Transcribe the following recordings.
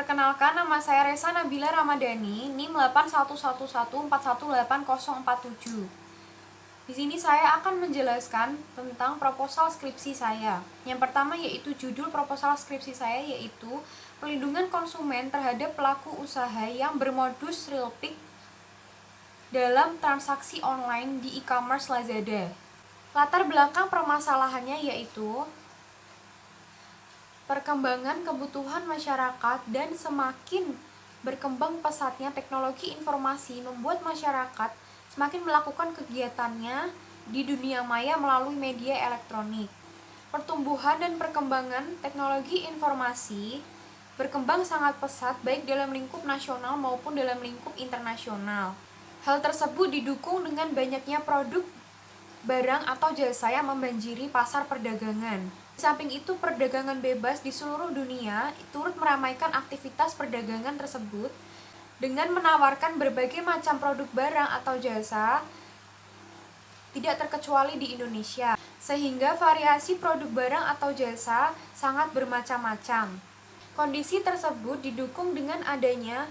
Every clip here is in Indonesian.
Perkenalkan, nama saya Resa Nabila Ramadhani, NIM 81114180407. Di sini saya akan menjelaskan tentang proposal skripsi saya. Yang pertama yaitu judul proposal skripsi saya yaitu Pelindungan Konsumen terhadap pelaku usaha yang bermodus real pick dalam transaksi online di e-commerce Lazada. Latar belakang permasalahannya yaitu perkembangan kebutuhan masyarakat dan semakin berkembang pesatnya teknologi informasi membuat masyarakat semakin melakukan kegiatannya di dunia maya melalui media elektronik. Pertumbuhan dan perkembangan teknologi informasi berkembang sangat pesat baik dalam lingkup nasional maupun dalam lingkup internasional. Hal tersebut didukung dengan banyaknya produk, barang atau jasa yang membanjiri pasar perdagangan. Di samping itu, perdagangan bebas di seluruh dunia turut meramaikan aktivitas perdagangan tersebut dengan menawarkan berbagai macam produk barang atau jasa, tidak terkecuali di Indonesia, sehingga variasi produk barang atau jasa sangat bermacam-macam. Kondisi tersebut didukung dengan adanya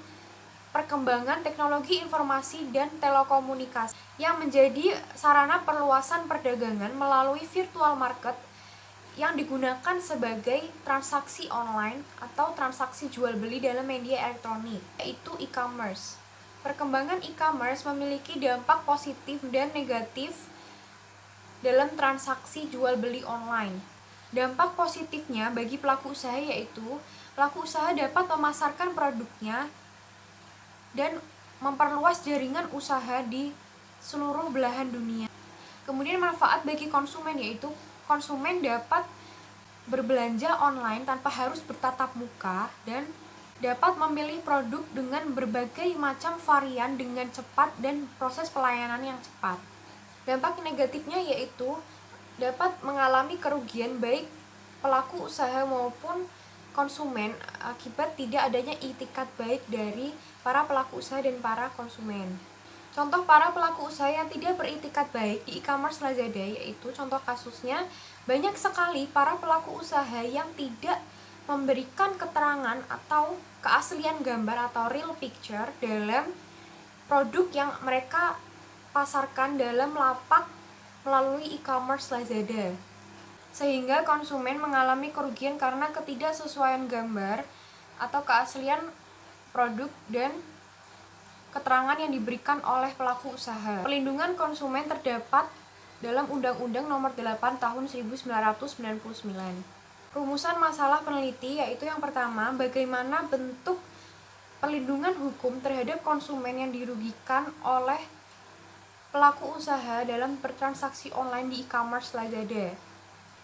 perkembangan teknologi informasi dan telekomunikasi yang menjadi sarana perluasan perdagangan melalui virtual market yang digunakan sebagai transaksi online atau transaksi jual beli dalam media elektronik, yaitu e-commerce. Perkembangan e-commerce memiliki dampak positif dan negatif dalam transaksi jual beli online. Dampak positifnya bagi pelaku usaha yaitu pelaku usaha dapat memasarkan produknya dan memperluas jaringan usaha di seluruh belahan dunia. Kemudian manfaat bagi konsumen yaitu konsumen dapat berbelanja online tanpa harus bertatap muka dan dapat memilih produk dengan berbagai macam varian dengan cepat dan proses pelayanan yang cepat. Dampak negatifnya yaitu dapat mengalami kerugian baik pelaku usaha maupun konsumen akibat tidak adanya itikat baik dari para pelaku usaha dan para konsumen. Contoh para pelaku usaha yang tidak beritikat baik di e-commerce Lazada yaitu contoh kasusnya banyak sekali para pelaku usaha yang tidak memberikan keterangan atau keaslian gambar atau real picture dalam produk yang mereka pasarkan dalam lapak melalui e-commerce Lazada, sehingga konsumen mengalami kerugian karena ketidaksesuaian gambar atau keaslian produk dan keterangan yang diberikan oleh pelaku usaha. Perlindungan konsumen terdapat dalam Undang-Undang Nomor 8 Tahun 1999. Rumusan masalah peneliti yaitu yang pertama, bagaimana bentuk perlindungan hukum terhadap konsumen yang dirugikan oleh pelaku usaha dalam bertransaksi online di e-commerce Lazada.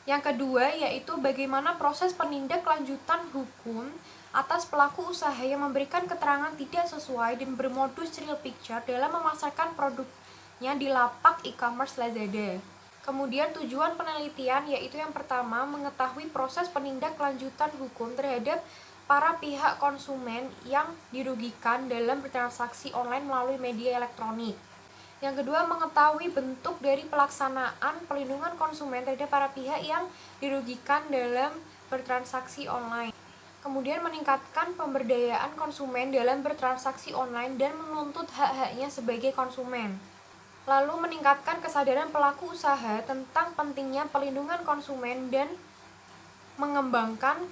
Yang kedua yaitu bagaimana proses penindaklanjutan hukum atas pelaku usaha yang memberikan keterangan tidak sesuai dan bermodus real picture dalam memasarkan produknya di lapak e-commerce Lazada. Kemudian tujuan penelitian yaitu yang pertama mengetahui proses penindaklanjutan hukum terhadap para pihak konsumen yang dirugikan dalam bertransaksi online melalui media elektronik. Yang kedua, mengetahui bentuk dari pelaksanaan pelindungan konsumen terhadap para pihak yang dirugikan dalam bertransaksi online. Kemudian meningkatkan pemberdayaan konsumen dalam bertransaksi online dan menuntut hak-haknya sebagai konsumen. Lalu meningkatkan kesadaran pelaku usaha tentang pentingnya pelindungan konsumen dan mengembangkan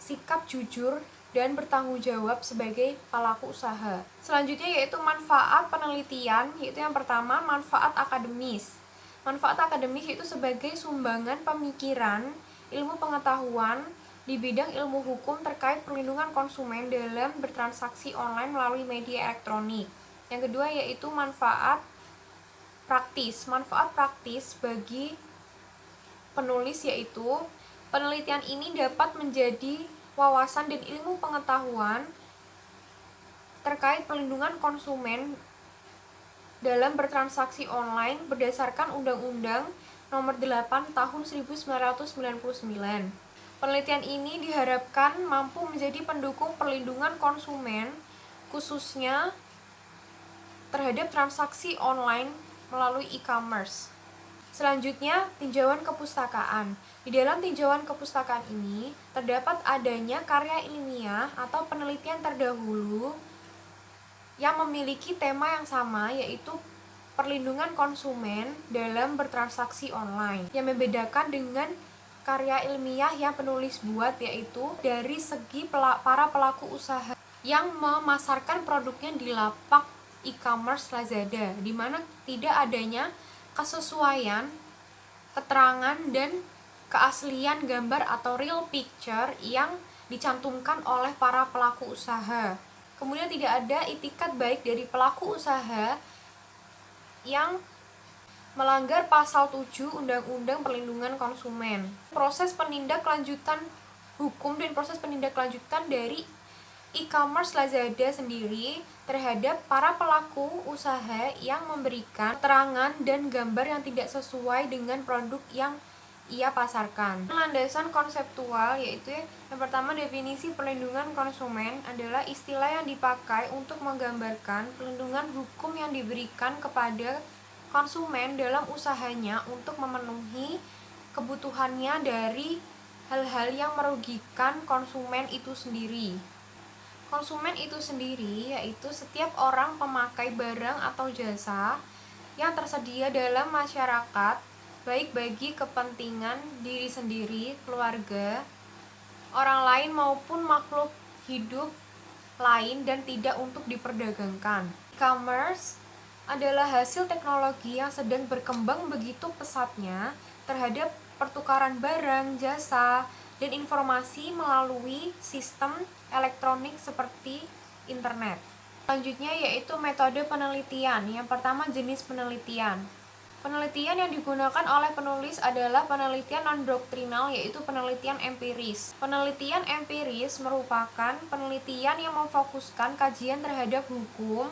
sikap jujur dan bertanggung jawab sebagai pelaku usaha. Selanjutnya yaitu manfaat penelitian, yaitu yang pertama manfaat akademis. Manfaat akademis yaitu sebagai sumbangan pemikiran, ilmu pengetahuan di bidang ilmu hukum terkait perlindungan konsumen dalam bertransaksi online melalui media elektronik. Yang kedua yaitu manfaat praktis. Manfaat praktis bagi penulis yaitu penelitian ini dapat menjadi wawasan dan ilmu pengetahuan terkait perlindungan konsumen dalam bertransaksi online berdasarkan Undang-Undang Nomor 8 Tahun 1999. Penelitian ini diharapkan mampu menjadi pendukung perlindungan konsumen khususnya terhadap transaksi online melalui e-commerce. Selanjutnya, tinjauan kepustakaan. Di dalam tinjauan kepustakaan ini, terdapat adanya karya ilmiah atau penelitian terdahulu yang memiliki tema yang sama, yaitu perlindungan konsumen dalam bertransaksi online. Yang membedakan dengan karya ilmiah yang penulis buat, yaitu dari segi para pelaku usaha yang memasarkan produknya di lapak e-commerce Lazada, di mana tidak adanya kesesuaian keterangan dan keaslian gambar atau real picture yang dicantumkan oleh para pelaku usaha. Kemudian tidak ada itikat baik dari pelaku usaha yang melanggar pasal 7 Undang-Undang Perlindungan Konsumen. Proses penindaklanjutan hukum dan proses penindaklanjutan dari e-commerce Lazada sendiri terhadap para pelaku usaha yang memberikan keterangan dan gambar yang tidak sesuai dengan produk yang ia pasarkan. Landasan konseptual yaitu yang pertama, definisi perlindungan konsumen adalah istilah yang dipakai untuk menggambarkan perlindungan hukum yang diberikan kepada konsumen dalam usahanya untuk memenuhi kebutuhannya dari hal-hal yang merugikan konsumen itu sendiri. Konsumen itu sendiri yaitu setiap orang pemakai barang atau jasa yang tersedia dalam masyarakat, baik bagi kepentingan diri sendiri, keluarga, orang lain maupun makhluk hidup lain dan tidak untuk diperdagangkan. E-commerce adalah hasil teknologi yang sedang berkembang begitu pesatnya terhadap pertukaran barang, jasa, dan informasi melalui sistem elektronik seperti internet. Selanjutnya yaitu metode penelitian. Yang pertama, jenis penelitian. Penelitian yang digunakan oleh penulis adalah penelitian non-doktrinal, yaitu penelitian empiris. Penelitian empiris merupakan penelitian yang memfokuskan kajian terhadap hukum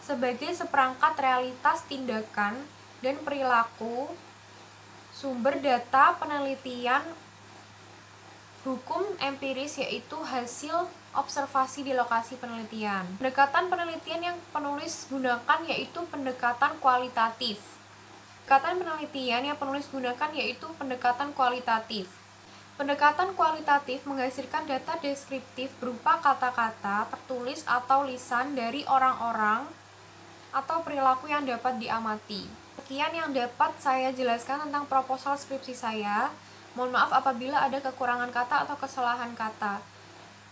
sebagai seperangkat realitas tindakan dan perilaku. Sumber data penelitian hukum empiris yaitu hasil observasi di lokasi penelitian. Pendekatan penelitian yang penulis gunakan yaitu pendekatan kualitatif. Pendekatan penelitian yang penulis gunakan yaitu pendekatan kualitatif. Pendekatan kualitatif menghasilkan data deskriptif berupa kata-kata tertulis atau lisan dari orang-orang atau perilaku yang dapat diamati. Sekian yang dapat saya jelaskan tentang proposal skripsi saya. Mohon maaf apabila ada kekurangan kata atau kesalahan kata.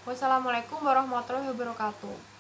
Wassalamualaikum warahmatullahi wabarakatuh.